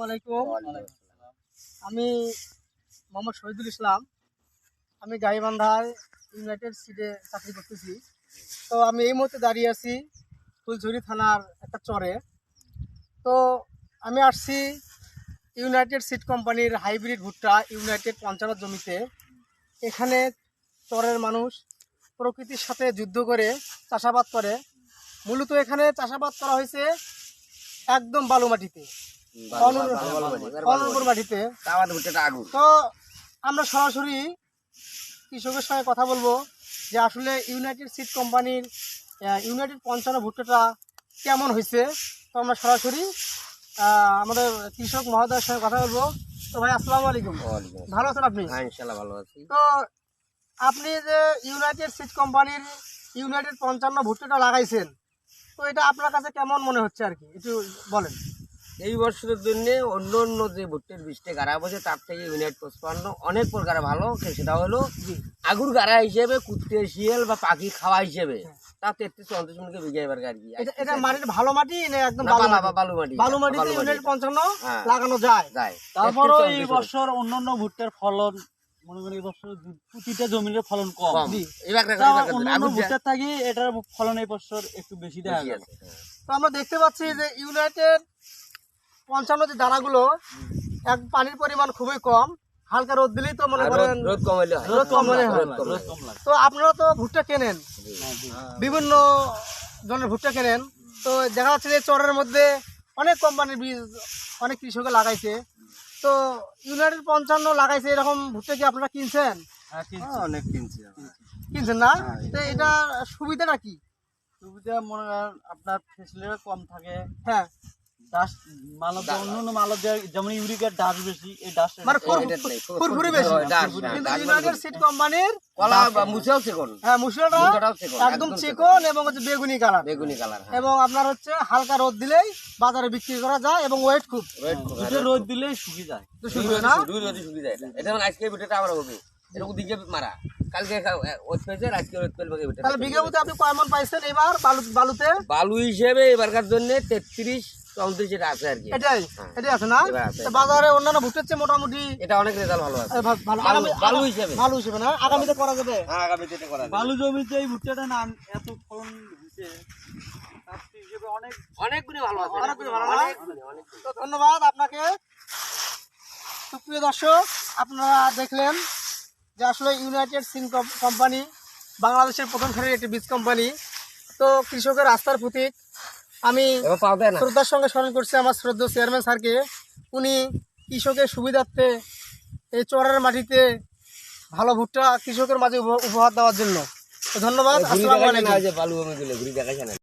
আলাইকুম। আমি মোহাম্মদ শহীদুল ইসলাম। আমি গাইবান্ধায় ইউনাইটেড সিডে চাকরি করতেছি। তো আমি এই মুহূর্তে দাঁড়িয়ে আছি ফুলঝুরি থানার একটা চরে। তো আমি আসছি ইউনাইটেড সিড কোম্পানির হাইব্রিড ভুট্টা ইউনাইটেড 55 জমিতে। এখানে চরের মানুষ প্রকৃতির সাথে যুদ্ধ করে চাষাবাদ করে। মূলত এখানে চাষাবাদ করা হয়েছে একদম বালু মাটিতে, অনুর্বর মাটিতে। তো আমরা সরাসরি কৃষকের সঙ্গে কথা বলবো যে আসলে ইউনাইটেড সিড কোম্পানির ইউনাইটেড 55 ভুট্টাটা কেমন হয়েছে। তো আমরা সরাসরি আমাদের কৃষক মহোদয়ের সঙ্গে কথা বলবো। তো ভাই আসসালামু আলাইকুম। ভালো আছেন আপনি? ইনশাআল্লাহ ভালো আছি। তো আপনি যে ইউনাইটেড সিড কোম্পানির ইউনাইটেড 55 ভুট্টাটা লাগাইছেন, তো এটা আপনার কাছে কেমন মনে হচ্ছে আর কি একটু বলেন। এই বছরের জন্য অন্য অন্য যে ভুট্টের বীজটা গাড়া বসে তার থেকে ইউনাইট 55 অনেক প্রকার ভালো। সেটা হলো আগুর গাড়া হিসেবে, কুত্তে শিয়াল বা পাখি খাওয়া হিসেবে তা 33-34 মিনিটে বিঘা এবার আর কি। এটা মাটির ভালো মাটি না একদম বালু মাটি? বালু মাটিতে ইউনাইটেড 55 লাগানো যায়। তারপরে এই বছর অন্যান্য ভুট্টার ফলন মনে করি এই বছর প্রতিটা জমির ফলন কম। অন্যান্য ভুট্টার থেকে এটার ফলন এই বছর একটু বেশি দেখা গেল। তো আমরা দেখতে পাচ্ছি যে ইউনাইটেড 55 যে দানাগুলো এক পানির পরিমাণ খুবই কম, হালকা রোদ দিলেই তো মনে করেন রোদ কমাইলে হয়। রোদ কম হয়। রোদ কম লাগে। তো আপনারা তো ভুট্টা কেনেন, বিভিন্ন ধরনের ভুট্টা কেনেন। তো দেখা যাচ্ছে যে চরের মধ্যে অনেক কোম্পানির বীজ অনেক কৃষকে লাগাইছে। তো ইউনাইটেড 55 লাগাইছে, এরকম ভুট্টা কি আপনারা কিনছেন? অনেক কিনছেন না? তো এটা সুবিধাটা কি? সুবিধা মনে করেন আপনার ফেসিলিটি কম থাকে। হ্যাঁ, ডাস্ট মালব অন্যান্য মালব যেমন ইউরিকের ডাস্ট বেশি, এই ডাস্ট মানে ফুরফুরি বেশি। কিন্তু ইউনাইটেড সিড কোম্পানির কলা বা মুছাও চিকন। হ্যাঁ, মুসুরাটা একদম চিকন এবং হচ্ছে বেগুনি কালার। এবং আপনার হচ্ছে হালকা রোদ দিলেই বাজারে বিক্রি করা যায় এবং ওয়েট খুব। রোদ দিলেই শুকিয়ে যায়। তো শুকিয়ে না? শুকিয়ে যায়। এটা মানে আজকে ভিডিওটা আমরা হবে এরকম দিকে মারা, কালকে ওয়েট পেয়েছে, আজকে ওয়েট পেল। তাহলে বিঘা প্রতি আপনি কয় মণ পাইছেন এবার বালুতে? বালু হিসেবে এবারকার জন্য 33-34 এটা আছে আর কি। এটাই আছে না? তো বাজারে অন্যান্য ভুট্টার চেয়ে মোটামুটি এটা অনেক রেজাল্ট ভালো আছে। ভালো হিসেবে না? আগামীতে করা যাবে? হ্যাঁ, আগামীতে এটা করা যাবে। বালু জমিতে এই ভুট্টাটা না এত ফলন হচ্ছে, তার হিসেবে অনেকগুলি ভালো আছে। তো ধন্যবাদ আপনাকে। সুপ্রিয় দর্শক, আপনারা দেখলেন যে আসলে ইউনাইটেড সিড কোম্পানি বাংলাদেশের প্রথম সারির একটি বীজ কোম্পানি। তো কৃষকের আস্থার প্রতীক। আমি শ্রদ্ধার সঙ্গে স্মরণ করছি আমার শ্রদ্ধা চেয়ারম্যান স্যারকে। উনি কৃষকের সুবিধার্থে এই চরের মাটিতে ভালো ভুট্টা কৃষকের মাঝে উপহার দেওয়ার জন্য। তো ধন্যবাদ। আসসালামু আলাইকুম।